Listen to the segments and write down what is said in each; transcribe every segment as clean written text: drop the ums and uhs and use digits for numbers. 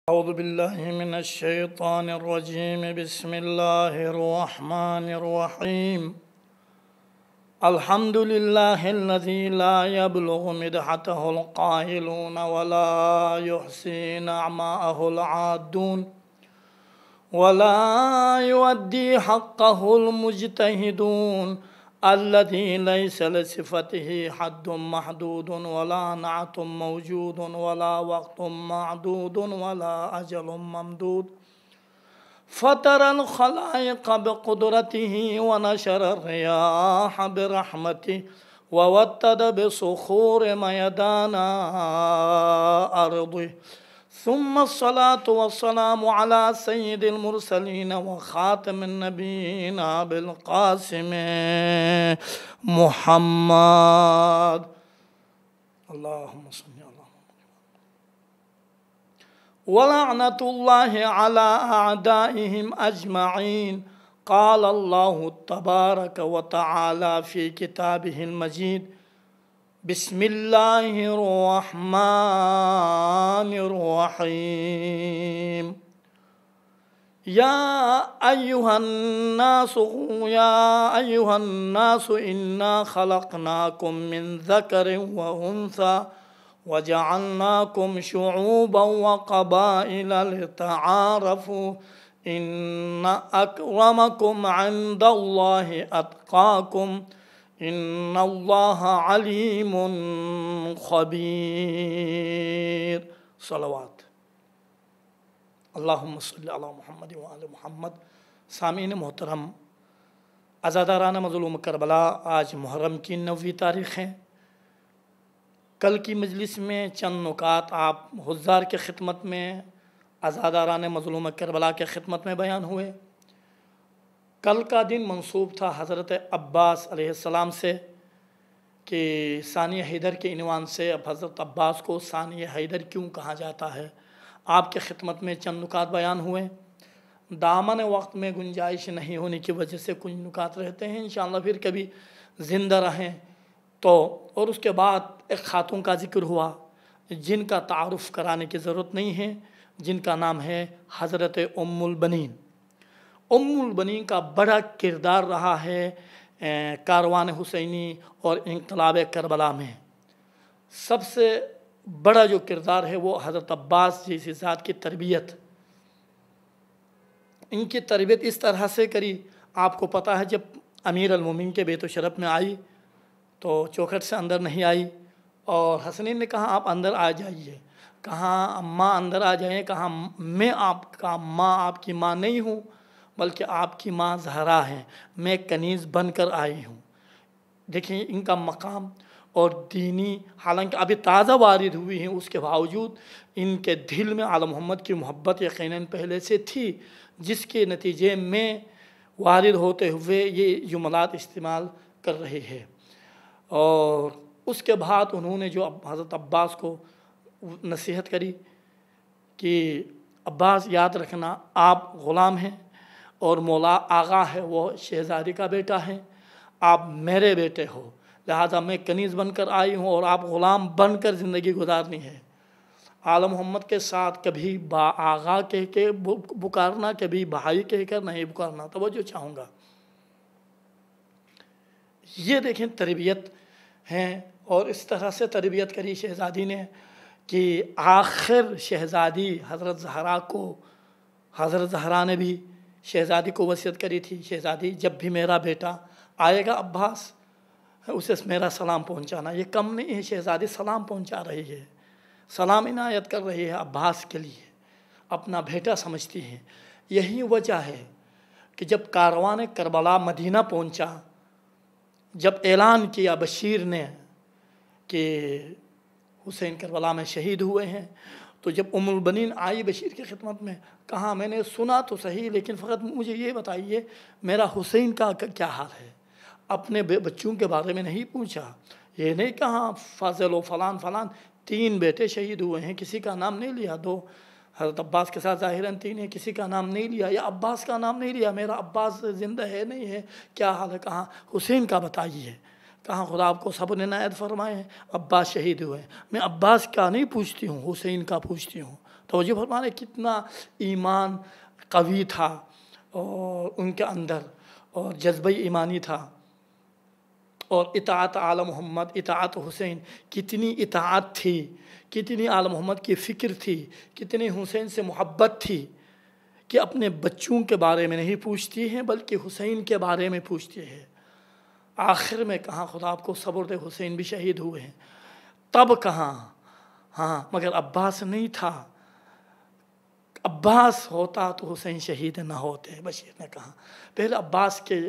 أعوذ بالله من الشيطان الرجيم بسم الله الرحمن الرحيم الحمد لله الذي لا يبلغ مدحته القائلون ولا يحصي نعماءه العادون ولا يؤدي حقه المجتهدون الذي ليس لصفته حد محدود ولا نعت موجود ولا وقت معدود ولا أجل ممدود فطر الخلائق بقدرته ونشر الرياح برحمته ووتد بصخور ميدان أرضه ثم الصلاة والسلام على سيد المرسلين وخاتم النبيين بالقاسم محمد اللهم صل على محمد ولعنة الله على أعدائهم أجمعين قال الله تبارك وتعالى في كتابه المجيد بسم الله الرحمن الرحيم يا أيها الناس إنا خلقناكم من ذكر وأنثى وجعلناكم شعوبا وقبائل لتعارفوا إن أكرمكم عند الله أتقاكم إن الله عليم خبير صلوات اللہم صلی علی محمد وآل محمد۔ سامعین محترم، عزاداران مظلوم کربلا، آج محرم کی 9ویں تاریخ ہے۔ کل کی مجلس میں چند نکات آپ حضار کے خدمت میں، عزاداران مظلوم کربلا کے خدمت میں بیان ہوئے۔ کل کا دن منسوب تھا حضرت عباس علیہ السلام سے کہ ثانی حیدر کے عنوان سے اب حضرت عباس کو ثانی حیدر کیوں کہا جاتا ہے۔ آپ کے خدمت میں چند نکات بیان ہوئے۔ دامن وقت میں گنجائش نہیں ہونے کی وجہ سے کچھ نکات رہتے ہیں، انشاءاللہ پھر کبھی زندہ رہیں تو۔ اور اس کے بعد ایک خاتون کا ذکر ہوا جن کا تعارف کرانے کی ضرورت نہیں ہے، جن کا نام ہے حضرت ام البنین۔ ام البنین کا بڑا کردار رہا ہے کاروان حسینی اور انقلاب کربلا میں۔ سب سے بڑا جو کردار ہے وہ حضرت عباس جیسی ذات کی تربیت۔ ان کی تربیت اس طرح سے کری، آپ کو پتہ ہے جب امیر المومنین کے بیت و شرف میں آئی تو چوکھٹ سے اندر نہیں آئی، اور حسنین نے کہا آپ اندر آ جائیے، کہا اماں اندر آ جائیں، کہا میں آپ کا ماں، آپ کی ماں نہیں ہوں بلکہ آپ کی ماں زہرا ہے، میں کنیز بن کر آئی ہوں۔ دیکھیں ان کا مقام اور دینی، حالانکہ ابھی تازہ وارد ہوئی ہیں، اس کے باوجود ان کے دل میں آل محمد کی محبت یقیناً پہلے سے تھی، جس کے نتیجے میں وارد ہوتے ہوئے یہ جملات استعمال کر رہے ہیں۔ اور اس کے بعد انہوں نے جو حضرت عباس کو نصیحت کری کہ عباس یاد رکھنا آپ غلام ہیں اور مولا آغا ہے وہ شہزادی کا بیٹا ہے، آپ میرے بیٹے ہو، لہذا میں کنیز بن کر آئی ہوں اور آپ غلام بن کر زندگی گزارنی ہے۔ آل محمد کے ساتھ کبھی با آغا کہہ کے پکارنا، کبھی بھائی کہہ کر نہیں پکارنا، توجہ چاہوں گا۔ یہ دیکھیں تربیت ہیں، اور اس طرح سے تربیت کری شہزادی نے کہ آخر شہزادی حضرت زہرا کو، حضرت زہرا نے بھی شہزادی کو وصیت کری تھی، شہزادی جب بھی میرا بیٹا آئے گا عباس، اسے میرا سلام پہنچانا۔ یہ کم نہیں ہے، شہزادی سلام پہنچا رہی ہے، سلام عنایت کر رہی ہے عباس کے لیے، اپنا بیٹا سمجھتی ہے۔ یہی وجہ ہے کہ جب کاروان کربلا مدینہ پہنچا، جب اعلان کیا بشیر نے کہ حسین کربلا میں شہید ہوئے ہیں، تو جب ام البنین آئی بشیر کی خدمت میں، کہا میں نے سنا تو صحیح لیکن فقط مجھے یہ بتائیے میرا حسین کا کیا حال ہے۔ اپنے بچوں کے بارے میں نہیں پوچھا، یہ نہیں کہا فاضل و فلان فلان، 3 بیٹے شہید ہوئے ہیں، کسی کا نام نہیں لیا، 2 حضرت عباس کے ساتھ ظاہراً 3 ہے، کسی کا نام نہیں لیا، یا عباس کا نام نہیں لیا، میرا عباس زندہ ہے نہیں ہے، کیا حال ہے، کہاں حسین کا بتائیے، کہاں خدا آپ کو صبر عنایت فرمائے، عباس شہید ہوئے، میں عباس کا نہیں پوچھتی ہوں، حسین کا پوچھتی ہوں۔ توجہ فرما رہے کتنا ایمان قوی تھا اور ان کے اندر، اور جذبہ ایمانی تھا، اور اطاعت آل محمد، اطاعت حسین، کتنی اطاعت تھی، کتنی آل محمد کی فکر تھی، کتنی حسین سے محبت تھی کہ اپنے بچوں کے بارے میں نہیں پوچھتی ہیں بلکہ حسین کے بارے میں پوچھتی ہے۔ آخر میں کہاں خدا آپ کو صبر دے، حسین بھی شہید ہوئے ہیں، تب کہاں، ہاں مگر عباس نہیں تھا، عباس ہوتا تو حسین شہید نہ ہوتے۔ بشیر نے کہا پہلے عباس کے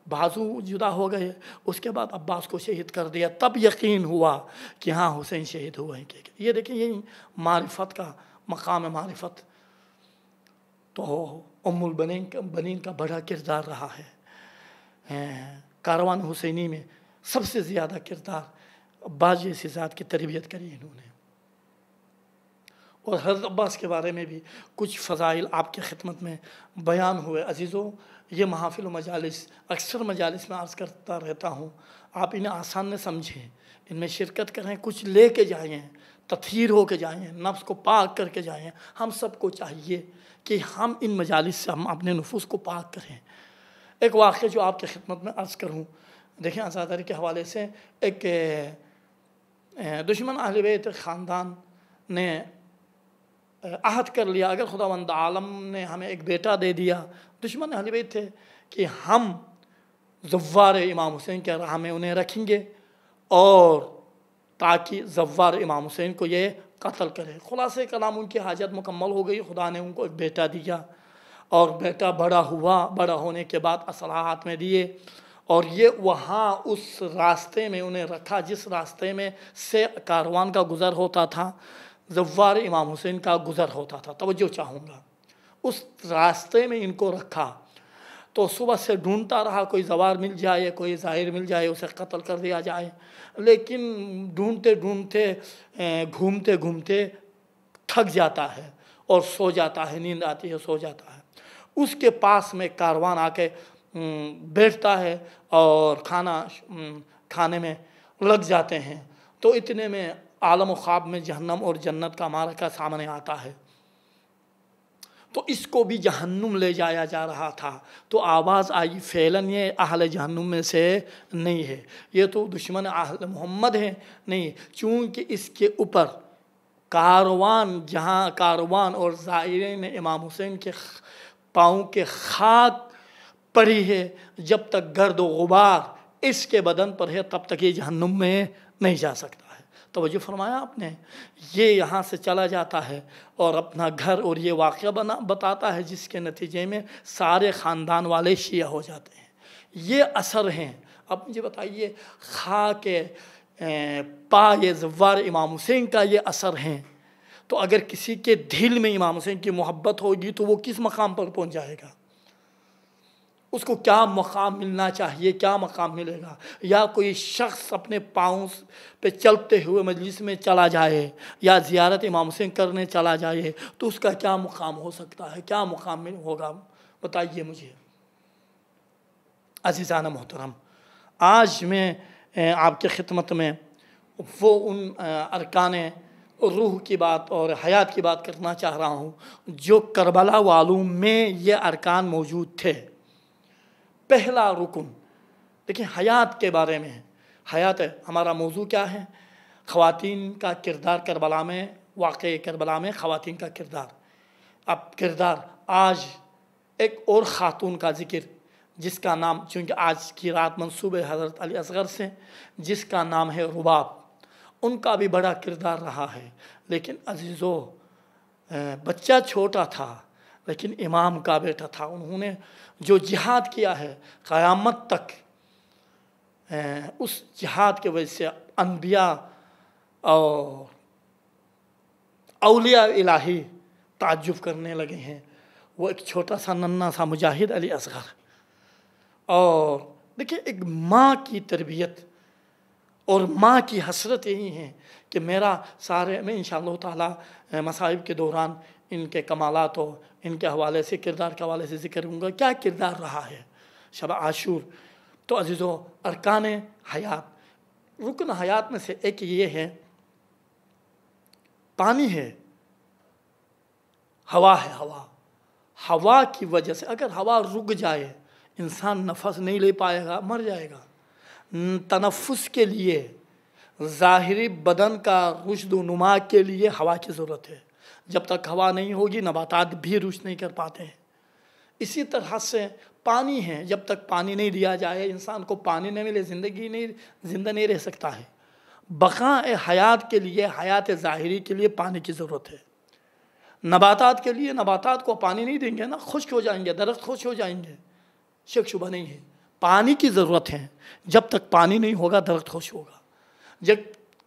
بازو جدا ہو گئے، اس کے بعد عباس کو شہید کر دیا، تب یقین ہوا کہ ہاں حسین شہید ہوئے ہیں۔ یہ دیکھیں یہی معرفت کا مقام معرفت تو ام البنین کا بڑا کردار رہا ہے۔ کاروان حسینی میں سب سے زیادہ کردار عباس جیسی ذات کی تربیت کری انہوں نے۔ اور حضرت عباس کے بارے میں بھی کچھ فضائل آپ کی خدمت میں بیان ہوئے۔ عزیزوں، یہ محافل و مجالس اکثر مجالس میں عرض کرتا رہتا ہوں، آپ انہیں آسان نہ سمجھیں، ان میں شرکت کریں، کچھ لے کے جائیں، تطہیر ہو کے جائیں، نفس کو پاک کر کے جائیں۔ ہم سب کو چاہیے کہ ہم ان مجالس سے ہم اپنے نفوس کو پاک کریں۔ ایک واقعہ جو آپ کی خدمت میں عرض کروں، دیکھیں عزاداری کے حوالے سے، ایک دشمن اہل بیت خاندان نے عہد کر لیا، اگر خداوند عالم نے ہمیں ایک بیٹا دے دیا، دشمن اہل بیت تھے، کہ ہم زوار امام حسین کے راہ میں انہیں رکھیں گے اور تاکہ زوار امام حسین کو یہ قتل کرے۔ خلاصہ کلام ان کی حاجت مکمل ہو گئی، خدا نے ان کو ایک بیٹا دیا، اور بیٹا بڑا ہوا، بڑا ہونے کے بعد اسلحات میں دیے، اور یہ وہاں اس راستے میں انہیں رکھا جس راستے میں سے کاروان کا گزر ہوتا تھا، زوار امام حسین کا گزر ہوتا تھا۔ توجہ چاہوں گا، اس راستے میں ان کو رکھا، تو صبح سے ڈھونڈتا رہا کوئی زوار مل جائے، کوئی ظاہر مل جائے، اسے قتل کر دیا جائے، لیکن ڈھونڈتے ڈھونڈتے گھومتے گھومتے تھک جاتا ہے اور سو جاتا ہے، نیند آتی ہے، سو جاتا ہے۔ اس کے پاس میں کاروان آ کے بیٹھتا ہے اور کھانے میں لگ جاتے ہیں، تو اتنے میں عالم و خواب میں جہنم اور جنت کا معرکہ سامنے آتا ہے، تو اس کو بھی جہنم لے جایا جا رہا تھا، تو آواز آئی فعلاً یہ اہل جہنم میں سے نہیں ہے، یہ تو دشمن اہل محمد ہے، نہیں، چونکہ اس کے اوپر کاروان اور زائرین امام حسین کے پاؤں کے خاک پڑی ہے، جب تک گرد و غبار اس کے بدن پر ہے تب تک یہ جہنم میں نہیں جا سکتا ہے۔ توجہ فرمایا آپ نے، یہ یہاں سے چلا جاتا ہے اور اپنا گھر، اور یہ واقعہ بتاتا ہے جس کے نتیجے میں سارے خاندان والے شیعہ ہو جاتے ہیں۔ یہ اثر ہیں۔ اب مجھے بتائیے، خاک پائے زوار امام حسین کا یہ اثر ہیں، تو اگر کسی کے دل میں امام حسین کی محبت ہوگی تو وہ کس مقام پر پہنچ جائے گا؟ اس کو کیا مقام ملنا چاہیے، کیا مقام ملے گا؟ یا کوئی شخص اپنے پاؤں پہ چلتے ہوئے مجلس میں چلا جائے یا زیارت امام حسین کرنے چلا جائے تو اس کا کیا مقام ہو سکتا ہے، کیا مقام ہوگا؟ بتائیے مجھے۔ عزیزان محترم، آج میں آپ کی خدمت میں وہ ان ارکان روح کی بات اور حیات کی بات کرنا چاہ رہا ہوں جو کربلا والوں میں یہ ارکان موجود تھے۔ پہلا رکن دیکھیں حیات کے بارے میں، حیات ہمارا موضوع کیا ہے؟ خواتین کا کردار کربلا میں، واقع کربلا میں خواتین کا کردار۔ اب کردار، آج ایک اور خاتون کا ذکر جس کا نام، چونکہ آج کی رات منسوب ہے حضرت علی اصغر سے، جس کا نام ہے رباب، ان کا بھی بڑا کردار رہا ہے۔ لیکن عزیزو، بچہ چھوٹا تھا لیکن امام کا بیٹا تھا، انہوں نے جو جہاد کیا ہے قیامت تک، اس جہاد کے وجہ سے انبیاء اور اولیاء الہی تعجب کرنے لگے ہیں۔ وہ ایک چھوٹا سا ننھا سا مجاہد علی اصغر، اور دیکھیں ایک ماں کی تربیت اور ماں کی حسرت یہی ہے کہ میرا سارے، میں انشاءاللہ تعالی مصائب کے دوران ان کے کمالات و ان کے حوالے سے، کردار کے حوالے سے ذکر کروں گا کیا کردار رہا ہے شب عاشور۔ تو عزیزو، ارکان حیات، رکن حیات میں سے ایک یہ ہے، پانی ہے، ہوا ہے، ہوا کی وجہ سے اگر ہوا رک جائے انسان نفس نہیں لے پائے گا، مر جائے گا۔ تنفس کے لیے، ظاہری بدن کا رشد و نما کے لیے ہوا کی ضرورت ہے۔ جب تک ہوا نہیں ہوگی نباتات بھی رشد نہیں کر پاتے ہیں۔ اسی طرح سے پانی ہے، جب تک پانی نہیں دیا جائے، انسان کو پانی نہیں ملے زندہ نہیں رہ سکتا ہے۔ بقاء حیات کے لیے، حیات ظاہری کے لیے پانی کی ضرورت ہے۔ نباتات کے لیے، نباتات کو پانی نہیں دیں گے نا، خشک ہو جائیں گے، درخت خشک ہو جائیں گے، شک شبہ نہیں ہے۔ پانی کی ضرورت ہے، جب تک پانی نہیں ہوگا درخت خشک ہوگا، جب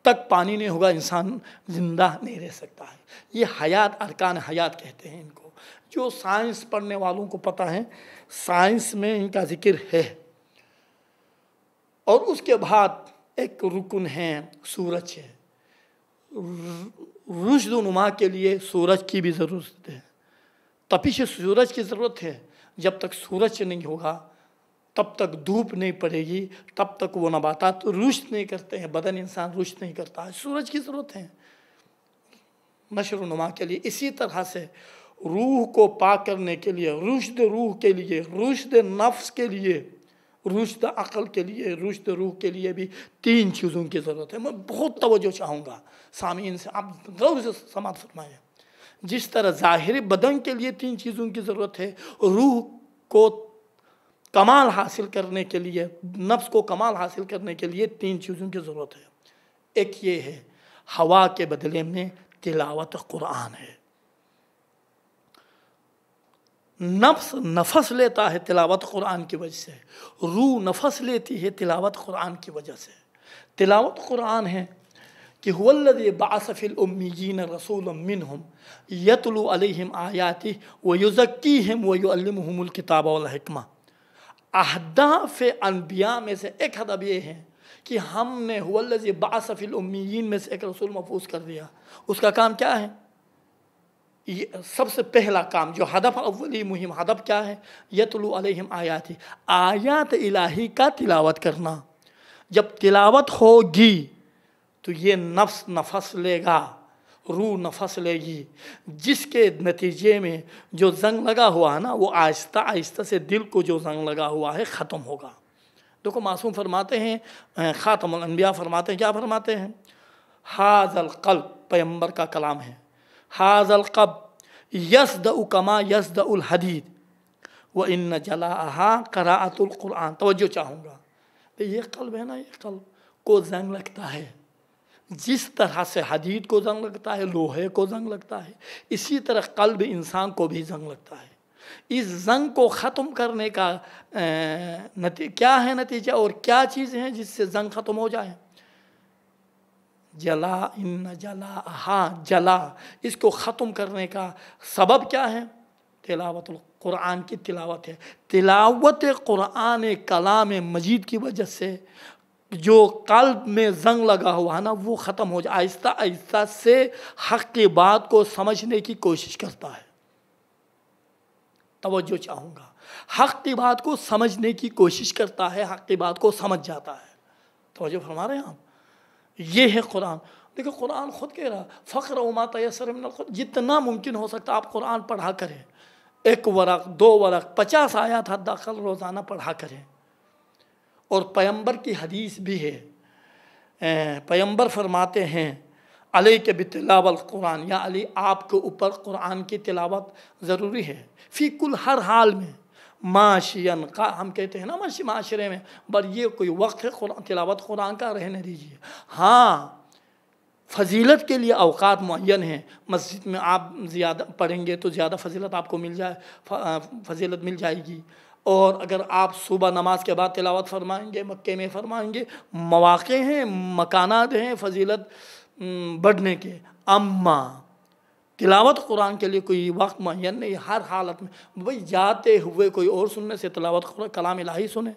تک پانی نہیں ہوگا انسان زندہ نہیں رہ سکتا ہے۔ یہ حیات، ارکان حیات کہتے ہیں ان کو، جو سائنس پڑھنے والوں کو پتہ ہے، سائنس میں ان کا ذکر ہے۔ اور اس کے بعد ایک رکن ہے، سورج ہے۔ رشد و نما کے لیے سورج کی بھی ضرورت ہے، تپش سورج کی ضرورت ہے۔ جب تک سورج نہیں ہوگا تب تک دھوپ نہیں پڑے گی، تب تک وہ نباتات رشد نہیں کرتے ہیں، بدن انسان رشد نہیں کرتا ہے۔ سورج کی ضرورت ہے نشر و نما کے لیے۔ اسی طرح سے روح کو پاک کرنے کے لیے، رشد روح کے لیے، رشد نفس کے لیے، رشد عقل کے لیے، رشد روح کے لیے بھی 3 چیزوں کی ضرورت ہے۔ میں بہت توجہ چاہوں گا سامعین سے، آپ غور سے سماعت فرمائیں۔ جس طرح ظاہری بدن کے لیے 3 چیزوں کی ضرورت ہے، روح کو کمال حاصل کرنے کے لیے، نفس کو کمال حاصل کرنے کے لیے 3 چیزوں کی ضرورت ہے۔ ایک یہ ہے، ہوا کے بدلے میں تلاوت قرآن ہے۔ نفس نفس لیتا ہے تلاوت قرآن کی وجہ سے، روح نفس لیتی ہے تلاوت قرآن کی وجہ سے۔ تلاوت قرآن ہے کہ هو الذی بعث فی الامیین رسولا منہم یتلو علیہم آیاتہ ویزکیہم ویعلمہم الکتاب والحکمہ۔ اہداف انبیاء میں سے ایک ہدف یہ ہے کہ ہم نے هو الذی بعث فی الامیین میں سے ایک رسول مبعوث کر دیا۔ اس کا کام کیا ہے؟ سب سے پہلا کام جو ہدف اولی مہم ہدف کیا ہے؟ یتلو علیہم آیاتی، آیات الہی کا تلاوت کرنا۔ جب تلاوت ہوگی تو یہ نفس نفس لے گا، روح نفس لے گی، جس کے نتیجے میں جو زنگ لگا ہوا ہے نا، وہ آہستہ آہستہ سے دل کو جو زنگ لگا ہوا ہے ختم ہوگا۔ دیکھو معصوم فرماتے ہیں، خاتم الانبیاء فرماتے ہیں، کیا فرماتے ہیں؟ ھذا القلب، پیغمبر کا کلام ہے، ھذا القلب یصدع کما یصدع الحدید وان جلاءھا قراءۃ القرآن۔ توجہ چاہوں گا، یہ قلب ہے نا، یہ قلب کو زنگ لگتا ہے، جس طرح سے حدید کو زنگ لگتا ہے، لوہے کو زنگ لگتا ہے، اسی طرح قلب انسان کو بھی زنگ لگتا ہے۔ اس زنگ کو ختم کرنے کا کیا ہے نتیجہ، اور کیا چیزیں ہیں جس سے زنگ ختم ہو جائے؟ جلا، ان جلا، جلا، اس کو ختم کرنے کا سبب کیا ہے؟ تلاوت القرآن کی تلاوت ہے۔ تلاوت قرآن کلام مجید کی وجہ سے جو قلب میں زنگ لگا ہوا ہے نا، وہ ختم ہو جائے، آہستہ آہستہ سے حق کی بات کو سمجھنے کی کوشش کرتا ہے۔ توجہ چاہوں گا، حق کی بات کو سمجھنے کی کوشش کرتا ہے، حق کی بات کو سمجھ جاتا ہے۔ توجہ فرما رہے ہیں آپ؟ یہ ہے قرآن۔ دیکھو قرآن خود کہہ رہا فقرؤ ما تیسر من القرآن، جتنا ممکن ہو سکتا آپ قرآن پڑھا کریں، 1 ورق 2 ورق 50 آیات حد اقل روزانہ پڑھا کریں۔ اور پیغمبر کی حدیث بھی ہے، پیغمبر فرماتے ہیں علیک بتلاوت القرآن، یا علی آپ کے اوپر قرآن کی تلاوت ضروری ہے، فی کل، ہر حال میں، معاشین، ہم کہتے ہیں نا معاشرے میں، بس یہ کوئی وقت ہے تلاوت قرآن کا، رہنے دیجیے۔ ہاں فضیلت کے لیے اوقات معین ہیں، مسجد میں آپ زیادہ پڑھیں گے تو زیادہ فضیلت آپ کو فضیلت مل جائے گی، اور اگر آپ صبح نماز کے بعد تلاوت فرمائیں گے، مکے میں فرمائیں گے، مواقع ہیں، مکانات ہیں فضیلت بڑھنے کے۔ اما تلاوت قرآن کے لیے کوئی وقت معین نہیں، ہر حالت میں، بھئی جاتے ہوئے کوئی اور سننے سے تلاوت کلام الہی سنیں،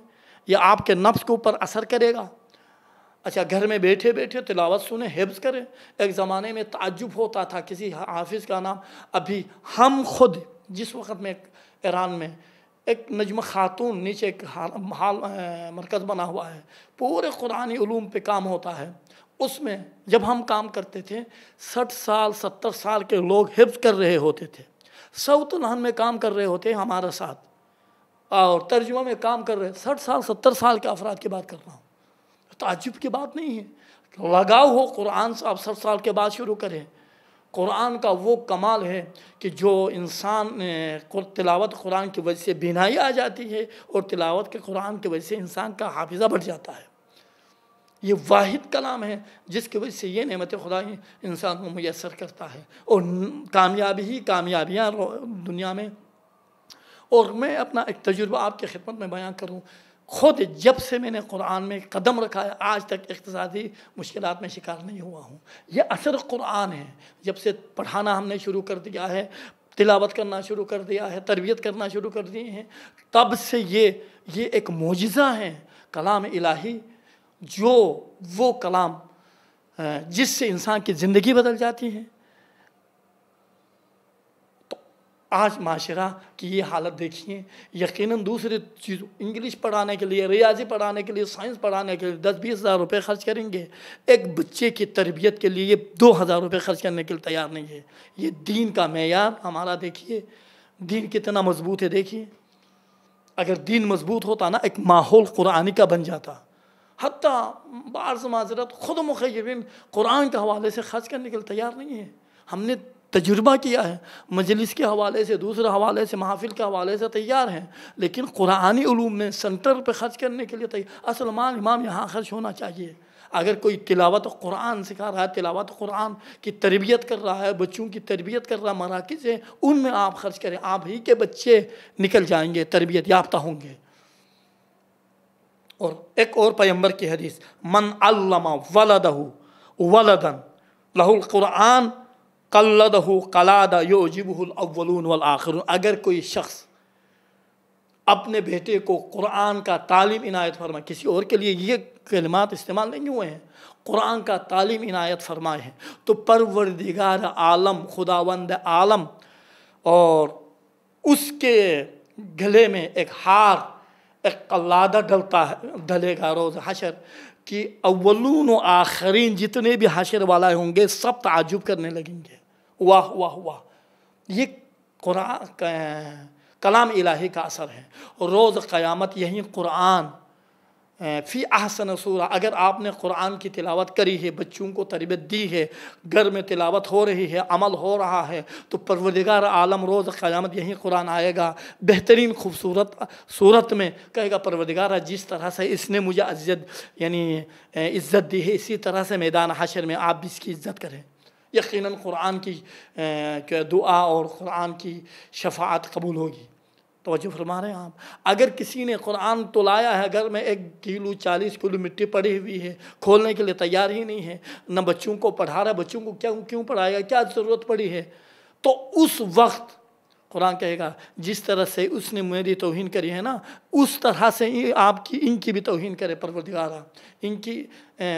یہ آپ کے نفس کے اوپر اثر کرے گا۔ اچھا گھر میں بیٹھے بیٹھے تلاوت سنیں، حفظ کریں۔ ایک زمانے میں تعجب ہوتا تھا کسی حافظ کا نام، ابھی ہم خود جس وقت میں ایران میں ایک نجم خاتون نیچے ایک مرکز بنا ہوا ہے، پورے قرآنی علوم پہ کام ہوتا ہے، اس میں جب ہم کام کرتے تھے 60 سال 70 سال کے لوگ حفظ کر رہے ہوتے تھے، ساؤتھ لہن میں کام کر رہے ہوتے ہیں ہمارے ساتھ اور ترجمہ میں کام کر رہے 60 سال 70 سال کے افراد کی بات کر رہا ہوں، تعجب کی بات نہیں ہے۔ لگاؤ ہو قرآن سے آپ 60 سال کے بعد شروع کریں۔ قرآن کا وہ کمال ہے کہ جو انسان تلاوت قرآن کی وجہ سے بینائی آ جاتی ہے اور تلاوت کے قرآن کی وجہ سے انسان کا حافظہ بڑھ جاتا ہے۔ یہ واحد کلام ہے جس کی وجہ سے یہ نعمت خدا انسان کو میسر کرتا ہے، اور کامیابی ہی کامیابیاں دنیا میں۔ اور میں اپنا ایک تجربہ آپ کی خدمت میں بیان کروں، خود جب سے میں نے قرآن میں قدم رکھا ہے آج تک اقتصادی مشکلات میں شکار نہیں ہوا ہوں۔ یہ اثر قرآن ہے، جب سے پڑھانا ہم نے شروع کر دیا ہے، تلاوت کرنا شروع کر دیا ہے، تربیت کرنا شروع کر دیے ہیں، تب سے یہ ایک معجزہ ہے کلام الہی، جو وہ کلام جس سے انسان کی زندگی بدل جاتی ہے۔ آج معاشرہ کی یہ حالت دیکھیے، یقیناً دوسری چیز انگلش پڑھانے کے لیے، ریاضی پڑھانے کے لیے، سائنس پڑھانے کے لیے 10-20 ہزار روپے خرچ کریں گے، ایک بچے کی تربیت کے لیے یہ 2000 روپے خرچ کرنے کے لیے تیار نہیں ہے۔ یہ دین کا معیار ہمارا دیکھیے، دین کتنا مضبوط ہے دیکھیے۔ اگر دین مضبوط ہوتا نا، ایک ماحول قرآنی کا بن جاتا، حتیٰ بعض معذرت خود مخیرین قرآن کے حوالے سے خرچ کرنے کے لیے تیار نہیں ہے۔ ہم نے تجربہ کیا ہے، مجلس کے حوالے سے، دوسرے حوالے سے، محافل کے حوالے سے تیار ہیں، لیکن قرآنی علوم میں سنٹر پہ خرچ کرنے کے لیے تیار۔ اصل مال امام یہاں خرچ ہونا چاہیے۔ اگر کوئی تلاوت قرآن سکھا رہا ہے، تلاوت قرآن کی تربیت کر رہا ہے، بچوں کی تربیت کر رہا ہے، مراکز ہیں، ان میں آپ خرچ کریں، آپ ہی کے بچے نکل جائیں گے، تربیت یافتہ ہوں گے۔ اور ایک اور پیغمبر کی حدیث، من علم ولدہ ولدا لہ القرآن قلدہ قلادہ یعجبہ الاولون والآخرون۔ اگر کوئی شخص اپنے بیٹے کو قرآن کا تعلیم عنایت فرمائے، کسی اور کے لیے یہ کلمات استعمال نہیں ہوئے ہیں، قرآن کا تعلیم عنایت فرمائے ہیں، تو پروردگار عالم، خداوند عالم، اور اس کے گلے میں ایک ہار، ایک قلادہ ڈلے گا روز حشر، کہ اولون و آخرین جتنے بھی حشر والے ہوں گے سب تعجب کرنے لگیں گے، واہ واہ واہ۔ یہ قرآن کلام الہی کا اثر ہے۔ روز قیامت یہی قرآن فی احسن سورہ، اگر آپ نے قرآن کی تلاوت کری ہے، بچوں کو تربیت دی ہے، گھر میں تلاوت ہو رہی ہے، عمل ہو رہا ہے، تو پروردگار عالم روز قیامت یہی قرآن آئے گا بہترین خوبصورت صورت میں، کہے گا پروردگار جس طرح سے اس نے مجھے عزت دی ہے، اسی طرح سے میدان حشر میں آپ بھی اس کی عزت کریں۔ یقیناً قرآن کی دعا اور قرآن کی شفاعت قبول ہوگی۔ توجہ فرما رہے ہیں آپ؟ اگر کسی نے قرآن تو لایا ہے، گھر میں 1 کلو 40 کلو مٹی پڑی ہوئی ہے، کھولنے کے لیے تیار ہی نہیں ہے، نہ بچوں کو پڑھا رہا ہے، بچوں کو کیوں پڑھائے گا، کیا ضرورت پڑی ہے، تو اس وقت قرآن کہے گا جس طرح سے اس نے میری توہین کری ہے نا، اس طرح سے آپ کی ان کی بھی توہین کرے پروردگارا، ان کی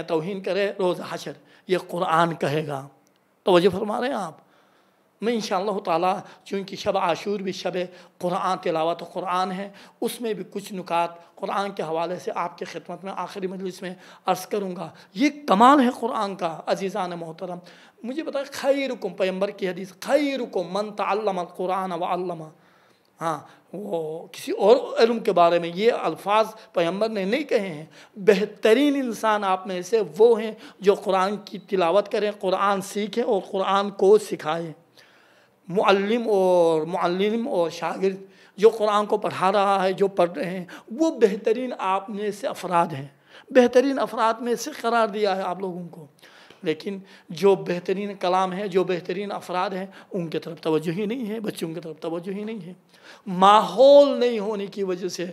توہین کرے روز حشر، یہ قرآن کہے گا۔ توجہ فرما رہے ہیں آپ؟ میں انشاءاللہ تعالیٰ، چونکہ شب عاشور بھی شب قرآن تلاوت قرآن ہے، اس میں بھی کچھ نکات قرآن کے حوالے سے آپ کی خدمت میں آخری مجلس میں عرض کروں گا۔ یہ کمال ہے قرآن کا عزیزان محترم۔ مجھے بتائیں، خیرکم، پیغمبر کی حدیث، خیرکم من تعلم القرآن وعلمہ۔ ہاں، وہ کسی اور علم کے بارے میں یہ الفاظ پیغمبر نے نہیں کہے ہیں۔ بہترین انسان آپ میں سے وہ ہیں جو قرآن کی تلاوت کریں، قرآن سیکھیں اور قرآن کو سکھائیں۔ معلم اور شاگرد جو قرآن کو پڑھا رہا ہے، جو پڑھ رہے ہیں، وہ بہترین آپ میں سے افراد ہیں، بہترین افراد میں سے قرار دیا ہے آپ لوگوں کو۔ لیکن جو بہترین کلام ہے، جو بہترین افراد ہیں، ان کی طرف توجہ ہی نہیں ہے، بچوں کی طرف توجہ ہی نہیں ہے۔ ماحول نہیں ہونے کی وجہ سے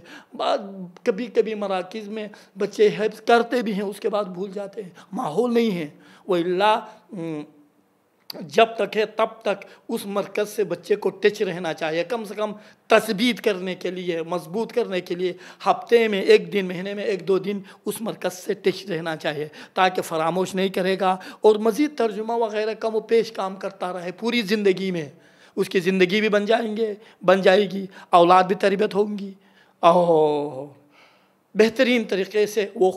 کبھی مراکز میں بچے حفظ کرتے بھی ہیں، اس کے بعد بھول جاتے ہیں، ماحول نہیں ہے۔ وَإِلَّا جب تک ہے تب تک اس مرکز سے بچے کو ٹچ رہنا چاہیے، کم سے کم تثبیت کرنے کے لیے، مضبوط کرنے کے لیے ہفتے میں 1 دن، مہینے میں 1-2 دن اس مرکز سے ٹچ رہنا چاہیے، تاکہ فراموش نہیں کرے گا اور مزید ترجمہ وغیرہ کم و پیش کام کرتا رہے پوری زندگی میں۔ اس کی زندگی بھی بن جائے گی، اولاد بھی تربیت ہوں گی، اور بہترین طریقے سے وہ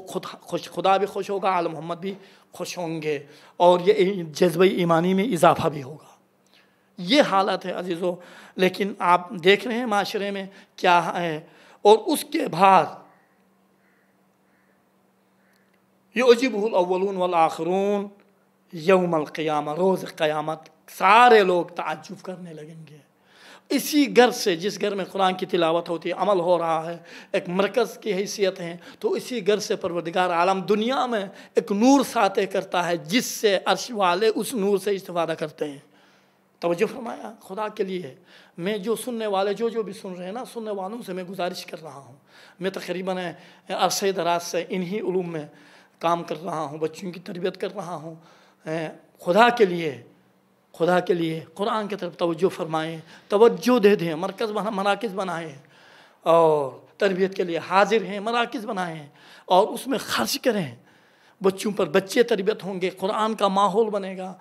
خدا بھی خوش ہوگا، آل محمد بھی خوش ہوں گے، اور یہ جذبہ ایمانی میں اضافہ بھی ہوگا۔ یہ حالت ہے عزیزو. لیکن آپ دیکھ رہے ہیں معاشرے میں کیا ہے. اور اس کے بعد یعجبہ الاولون والآخرون یوم القیامہ، روز قیامت سارے لوگ تعجب کرنے لگیں گے. اسی گھر سے، جس گھر میں قرآن کی تلاوت ہوتی ہے، عمل ہو رہا ہے، ایک مرکز کی حیثیت ہے، تو اسی گھر سے پروردگار عالم دنیا میں ایک نور ساطع کرتا ہے، جس سے عرش والے اس نور سے استفادہ کرتے ہیں. توجہ فرمایا. خدا کے لیے میں جو سننے والے جو بھی سن رہے ہیں نا، سننے والوں سے میں گزارش کر رہا ہوں. میں تقریباً عرصہ دراز سے انہی علوم میں کام کر رہا ہوں، بچوں کی تربیت کر رہا ہوں. خدا کے لیے قرآن کی طرف توجہ فرمائیں، توجہ دے دیں، مراکز بنائیں، اور تربیت کے لیے حاضر ہیں، مراکز بنائیں اور اس میں خرچ کریں. بچوں پر بچے تربیت ہوں گے، قرآن کا ماحول بنے گا.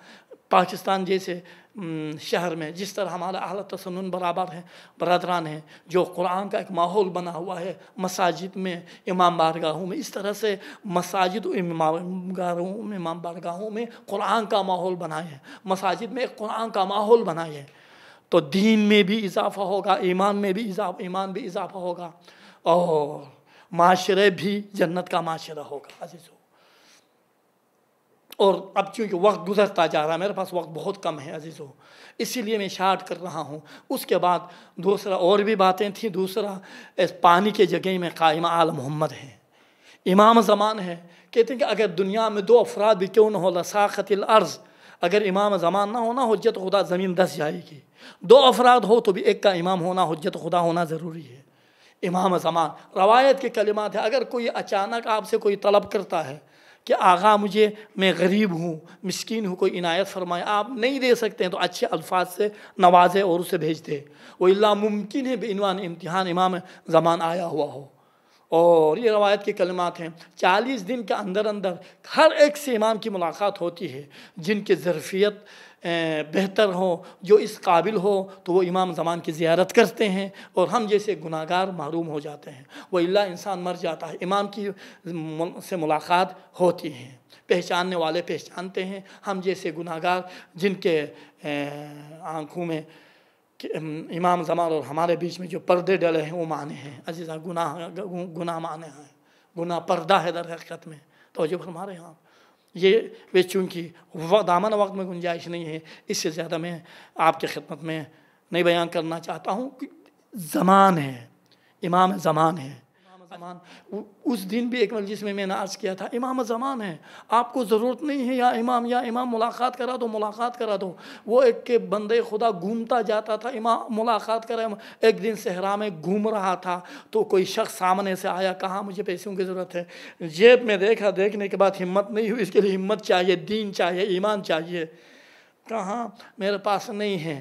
پاکستان جیسے شہر میں جس طرح ہمارا اہل تسنن برابر ہے، برادران ہیں، جو قرآن کا ایک ماحول بنا ہوا ہے مساجد میں، امام بارگاہوں میں، اس طرح سے مساجد و امام بارگاہوں میں قرآن کا ماحول بنائیں، مساجد میں ایک قرآن کا ماحول بنائیں، تو دین میں بھی اضافہ ہوگا، ایمان بھی اضافہ ہوگا، اور معاشرے بھی جنت کا معاشرہ ہوگا عزیزو. اور اب چونکہ وقت گزرتا جا رہا ہے، میرے پاس وقت بہت کم ہے عزیزو، اسی لیے میں شارٹ کر رہا ہوں. اس کے بعد دوسرا اور بھی باتیں تھیں. دوسرا پانی کے جگہ میں قائم آل محمد ہے، امام زمان ہے. کہتے ہیں کہ اگر دنیا میں 2 افراد بھی کیوں نہ ہو، لساخت الارض، اگر امام زمان نہ ہونا، حجت خدا زمین دس جائے گی. 2 افراد ہو تو بھی ایک کا امام ہونا، حجت خدا ہونا ضروری ہے. امام زمان روایت کے کلمات ہیں. اگر کوئی اچانک آپ سے کوئی طلب کرتا ہے کہ آغا میں غریب ہوں، مسکین ہوں، کوئی عنایت فرمائے، آپ نہیں دے سکتے ہیں تو اچھے الفاظ سے نوازے اور اسے بھیج دے. وَإِلَّا ممکن ہے بعنوان امتحان امام زمان آیا ہوا ہو. اور یہ روایت کے کلمات ہیں. 40 دن کے اندر ہر ایک سے امام کی ملاقات ہوتی ہے. جن کی ظرفیت بہتر ہو، جو اس قابل ہو، تو وہ امام زمان کی زیارت کرتے ہیں، اور ہم جیسے گناہگار محروم ہو جاتے ہیں. وَإِلَّا انسان مر جاتا ہے. امام کی سے ملاقات ہوتی ہے، پہچاننے والے پہچانتے ہیں. ہم جیسے گناہگار جن کے آنکھوں میں امام زمان اور ہمارے بیچ میں جو پردے ڈلے ہیں وہ معنی ہیں عزیزہ. گناہ معنی ہیں، گناہ پردہ ہے در حقیقت میں. توجہ فرما رہے ہیں آپ. یہ چونکہ دامن وقت میں گنجائش نہیں ہے، اس سے زیادہ میں آپ کی خدمت میں نہیں بیان کرنا چاہتا ہوں. کہ زمان ہے، امام زمان ہے. زمان اس دن بھی ایک مجلس میں نے عرض کیا تھا، امام زمان ہے، آپ کو ضرورت نہیں ہے یا امام ملاقات کرا دو. وہ ایک کے بندے خدا گھومتا جاتا تھا، امام ملاقات کرا. ایک دن صحرا میں گھوم رہا تھا تو کوئی شخص سامنے سے آیا، کہا مجھے پیسوں کی ضرورت ہے. جیب میں دیکھا، دیکھنے کے بعد ہمت نہیں ہوئی. اس کے لیے ہمت چاہیے، دین چاہیے، ایمان چاہیے. کہاں میرے پاس نہیں ہے،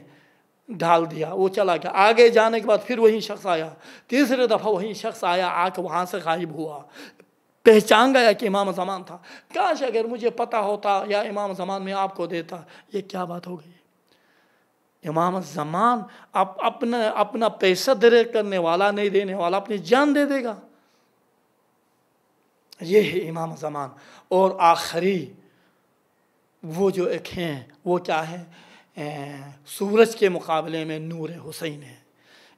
ڈال دیا، وہ چلا گیا. آگے جانے کے بعد پھر وہی شخص آیا، تیسرے دفعہ وہی شخص آیا، آ کے وہاں سے غائب ہوا. پہچان گیا کہ امام زمان تھا. کاش اگر مجھے پتہ ہوتا یا امام زمان میں آپ کو دیتا. یہ کیا بات ہو گئی؟ امام زمان اپنا پیسہ دے کرنے والا نہیں دینے والا، اپنی جان دے دے گا. یہ ہے امام زمان. اور آخری وہ جو ایک ہیں، وہ کیا ہے؟ سورج کے مقابلے میں نور حسین ہے.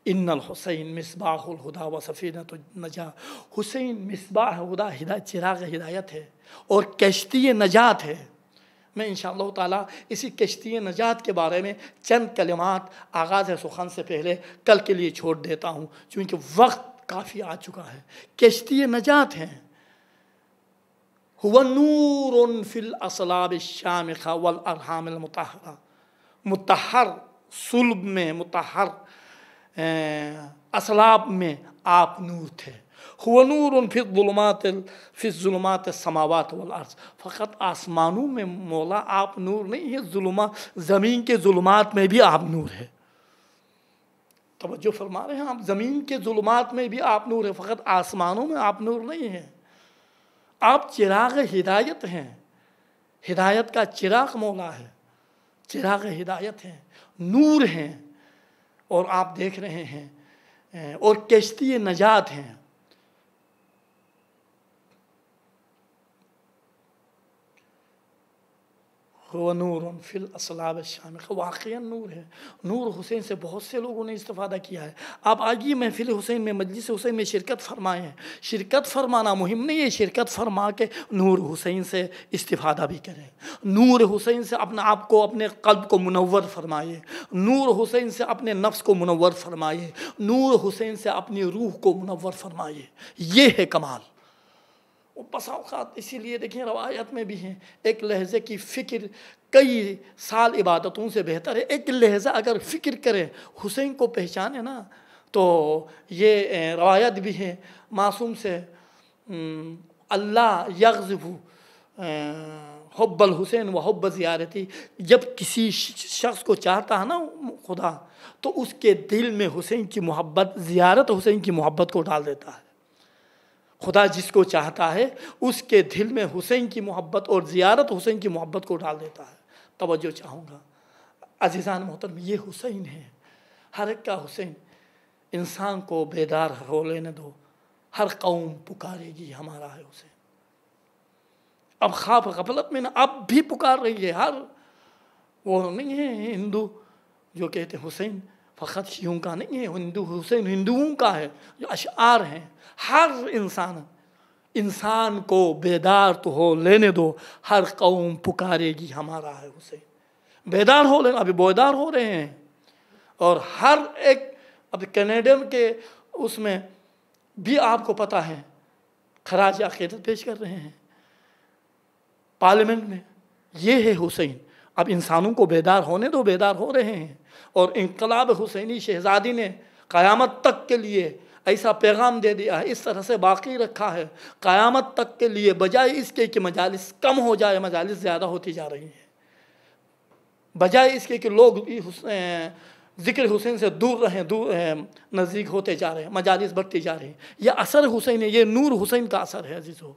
ان الحسین مصباح الہدیٰ و سفینۃ النجاہ. حسین مصباح ہدیٰ، چراغ ہدایت ہے اور کشتی نجات ہے. میں انشاءاللہ تعالیٰ اسی کشتی نجات کے بارے میں چند کلمات آغاز سخن سے پہلے کل کے لیے چھوڑ دیتا ہوں، چونکہ وقت کافی آ چکا ہے. کشتی نجات ہے. هو نور فی الاصلاب الشامخہ والارحام المطہرہ. مطہر صلب میں، مطہر اصلاب میں آپ نور تھے. هو نور فی الظلمات السماوات والارض. فقط آسمانوں میں مولا آپ نور نہیں ہے، زمین کے ظلمات میں بھی آپ نور ہے. توجہ فرما رہے ہیں آپ؟ زمین کے ظلمات میں بھی آپ نور ہے، فقط آسمانوں میں آپ نور نہیں ہیں. آپ چراغ ہدایت ہیں. ہدایت کا چراغ مولا ہے، چراغ ہدایت ہیں، نور ہیں. اور آپ دیکھ رہے ہیں، اور کشتی نجات ہیں. ہو نور فی الاصلاب الشامخ، واقعا نور ہے۔ نور حسین سے بہت سے لوگوں نے استفادہ کیا ہے۔ آپ آئیے محفل حسین میں، مجلس حسین میں شرکت فرمائے ہیں۔ شرکت فرمانا مہم نہیں ہے، شرکت فرما کے نور حسین سے استفادہ بھی کریں۔ نور حسین سے اپنے آپ کو، اپنے قلب کو منور فرمائے، نور حسین سے اپنے نفس کو منور فرمائے، نور حسین سے اپنی روح کو منور فرمائے۔ یہ ہے کمال۔ بس اوقات اسی لیے دیکھیں روایت میں بھی ہیں، ایک لحظے کی فکر کئی سال عبادتوں سے بہتر ہے۔ ایک لحظہ اگر فکر کرے، حسین کو پہچانے نا، تو یہ روایت بھی ہے معصوم سے، اللہ یغضب حب الحسین و حب زیارتی، جب کسی شخص کو چاہتا ہے نا خدا، تو اس کے دل میں حسین کی محبت، زیارت حسین کی محبت کو ڈال دیتا ہے۔ خدا جس کو چاہتا ہے اس کے دل میں حسین کی محبت اور زیارت حسین کی محبت کو ڈال دیتا ہے۔ توجہ چاہوں گا عزیزان محترم، یہ حسین ہے، ہر ایک کا حسین۔ انسان کو بیدار ہو لینے دو، ہر قوم پکارے گی ہمارا ہے حسین۔ اب خواب غفلت میں نہ، اب بھی پکار رہی ہے۔ ہر وہ نہیں ہے ہندو جو کہتے حسین فقط شیعوں کا نہیں ہے، ہندو حسین ہندوؤں کا ہے، جو اشعار ہیں۔ ہر انسان کو بیدار تو ہو لینے دو، ہر قوم پکارے گی ہمارا ہے حسین۔ بیدار ہو لینا، ابھی بیدار ہو رہے ہیں۔ اور ہر ایک، اب کینیڈین کے اس میں بھی آپ کو پتہ ہے خراج عقیدت پیش کر رہے ہیں پارلیمنٹ میں۔ یہ ہے حسین۔ اب انسانوں کو بیدار ہونے دو، بیدار ہو رہے ہیں۔ اور انقلاب حسینی شہزادی نے قیامت تک کے لیے ایسا پیغام دے دیا ہے، اس طرح سے باقی رکھا ہے قیامت تک کے لیے، بجائے اس کے کہ مجالس کم ہو جائے، مجالس زیادہ ہوتی جا رہی ہیں، بجائے اس کے کہ لوگ ذکر حسین سے دور رہیں، نزدیک ہوتے جا رہے ہیں، مجالس بڑھتی جا رہی ہیں۔ یہ اثر حسین ہے، یہ نور حسین کا اثر ہے عزیزو۔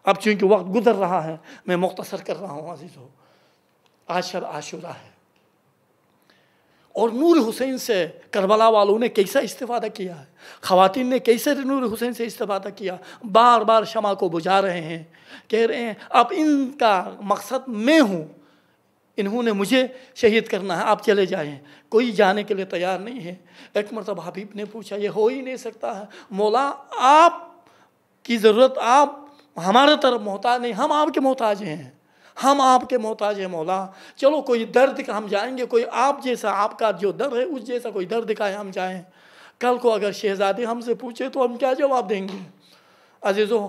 اب چونکہ وقت گزر رہا ہے، میں مختصر کر رہا ہوں عزیزو۔ آج شب عاشورہ ہے، اور نور حسین سے کربلا والوں نے کیسا استفادہ کیا ہے، خواتین نے کیسے نور حسین سے استفادہ کیا، بار بار شمع کو بجھا رہے ہیں، کہہ رہے ہیں اب ان کا مقصد میں ہوں، انہوں نے مجھے شہید کرنا ہے، آپ چلے جائیں۔ کوئی جانے کے لیے تیار نہیں ہے۔ ایک مرتبہ حبیب نے پوچھا یہ ہو ہی نہیں سکتا ہے، مولا آپ کی ضرورت، آپ ہمارے طرف محتاج نہیں، ہم آپ کے محتاج ہیں، ہم آپ کے محتاج ہیں مولا۔ چلو کوئی درد کا ہم جائیں گے، کوئی آپ جیسا، آپ کا جو درد ہے اس جیسا کوئی درد کا ہم جائیں۔ کل کو اگر شہزادی ہم سے پوچھے تو ہم کیا جواب دیں گے؟ عزیزو،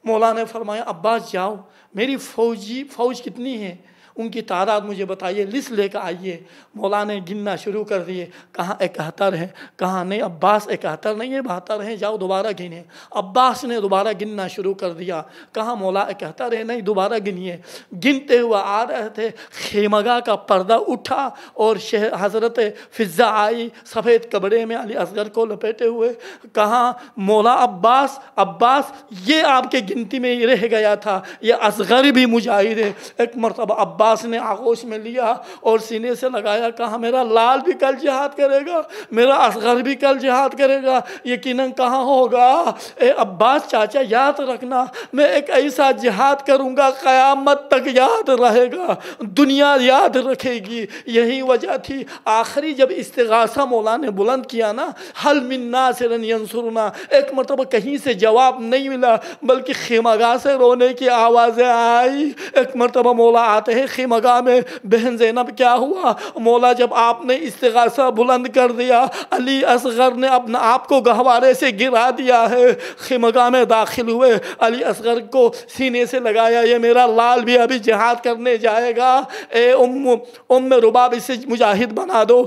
مولا نے فرمایا عباس جاؤ، میری فوج کتنی ہے ان کی تعداد مجھے بتائیے، لسٹ لے کر آئیے۔ مولا نے گننا شروع کر دیے، کہاں 71 ہے، کہاں نہیں عباس 71 نہیں ہے 72 ہیں، جاؤ دوبارہ گنے۔ عباس نے دوبارہ گننا شروع کر دیا، کہاں مولا 71 ہے، نہیں دوبارہ گنیے۔ گنتے ہوئے آ رہے تھے، خیمگاہ کا پردہ اٹھا اور حضرت فضہ آئی سفید کپڑے میں علی اصغر کو لپیٹے ہوئے، کہاں مولا عباس، عباس یہ آپ کے گنتی میں ہی رہ گیا تھا، یہ اصغر بھی مجاہد ہے۔ ایک مرتبہ عباس نے آغوش میں لیا اور سینے سے لگایا، کہا میرا لال بھی کل جہاد کرے گا، میرا اصغر بھی کل جہاد کرے گا، یقیناً کہاں ہوگا؟ اے عباس چاچا یاد رکھنا، میں ایک ایسا جہاد کروں گا قیامت تک یاد رہے گا، دنیا یاد رکھے گی۔ یہی وجہ تھی آخری جب استغاثہ مولا نے بلند کیا نا، حل من ناصر ینصرنا، ایک مرتبہ کہیں سے جواب نہیں ملا بلکہ خیمگاہ سے رونے کی آوازیں آئی۔ ایک مرتبہ مولا آتے ہیں خیمگاہ میں، بہن زینب کیا ہوا؟ مولا جب آپ نے استغاثہ بلند کر دیا، علی اصغر نے اپنا آپ کو گہوارے سے گرا دیا ہے، خیمگاہ میں داخل ہوئے، علی اصغر کو سینے سے لگایا، یہ میرا لال بھی ابھی جہاد کرنے جائے گا، اے ام رباب اسے مجاہد بنا دو۔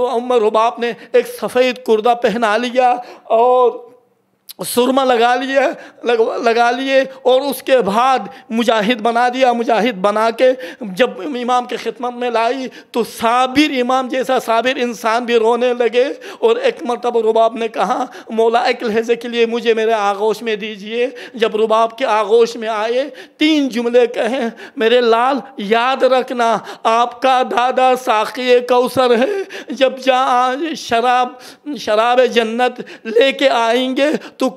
ام رباب نے ایک سفید کردہ پہنا لیا اور سرما لگا لیے اور اس کے بعد مجاہد بنا دیا۔ مجاہد بنا کے جب امام کے خدمت میں لائی تو صابر امام جیسا صابر انسان بھی رونے لگے، اور ایک مرتبہ رباب نے کہا مولا ایک لحظے کے لیے مجھے میرے آغوش میں دیجئے۔ جب رباب کے آغوش میں آئے 3 جملے کہیں، میرے لال یاد رکھنا آپ کا دادا ساقی کوثر ہے، جب جہاں شراب جنت لے کے آئیں گے تو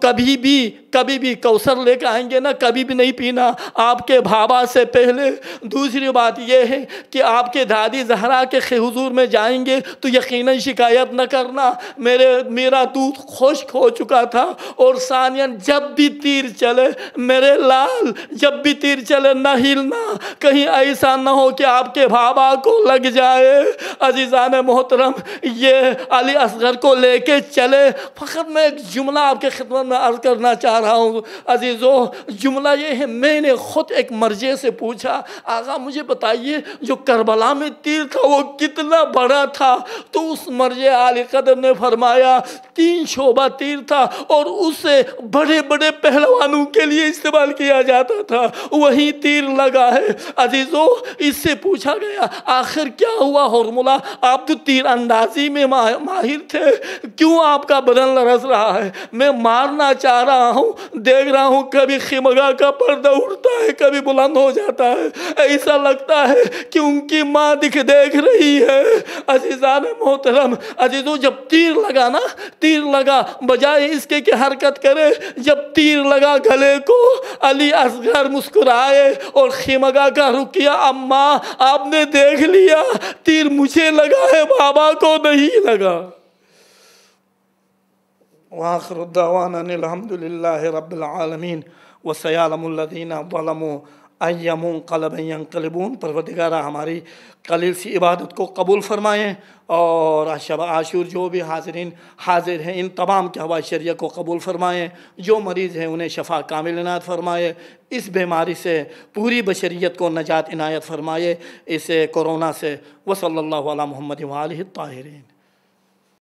کبھی بھی کوثر لے کے آئیں گے نا، کبھی بھی نہیں پینا آپ کے بابا سے پہلے۔ دوسری بات یہ ہے کہ آپ کے دادی زہرا کے حضور میں جائیں گے تو یقیناً شکایت نہ کرنا میرا دودھ خشک ہو چکا تھا، اور ثانیاً جب بھی تیر چلے میرے لال، جب بھی تیر چلے نہ ہلنا، کہیں ایسا نہ ہو کہ آپ کے بابا کو لگ جائے۔ عزیزان محترم، یہ علی اصغر کو لے کے چلے۔ فقط میں ایک جملہ آپ کے خدمت میں عرض کرنا چاہ رہا ہوں عزیزو، جملہ یہ ہے، میں نے خود ایک مرجع سے پوچھا، آقا مجھے بتائیے جو کربلا میں تیر تھا وہ کتنا بڑا تھا؟ تو اس مرجع عالی قدر نے فرمایا 3 شعبہ تیر تھا، اور اسے بڑے بڑے پہلوانوں کے لیے استعمال کیا جاتا تھا، وہی تیر لگا ہے۔ عزیزو، اس سے پوچھا گیا آخر کیا ہوا حرملہ، آپ تو تیر اندازی میں ماہر تھے، کیوں آپ کا بدن لرز رہا ہے؟ میں مارنا چاہ رہا ہوں، دیکھ رہا ہوں کبھی خیمگاہ کا پردہ اٹھتا ہے، کبھی بلند ہو جاتا ہے، ایسا لگتا ہے کہ ان کی ماں دیکھ رہی ہے۔ عزیزان محترم، عزیزو، جب تیر لگا نا، تیر لگا، بجائے اس کے کہ حرکت کرے، جب تیر لگا گلے کو، علی اصغر مسکرائے اور خیمگاہ کا رخ کیا، اماں آپ نے دیکھ لیا تیر مجھے لگا ہے، بابا کو نہیں لگا۔ وآخر الدعوانا الحمدللہ رب العالمین وسیعلم الذین ظلموا ای منقلب ینقلبون۔ پروردگارہ ہماری قلیل سی عبادت کو قبول فرمائیں، اور شب عاشور جو بھی حاضرین حاضر ہیں ان تمام کے ہوا شریعہ کو قبول فرمائیں، جو مریض ہیں انہیں شفا کامل عنایت فرمائے، اس بیماری سے پوری بشریت کو نجات عنایت فرمائے، اس کورونا سے۔ وصلی اللہ علی محمد وآلہ الطاہرین۔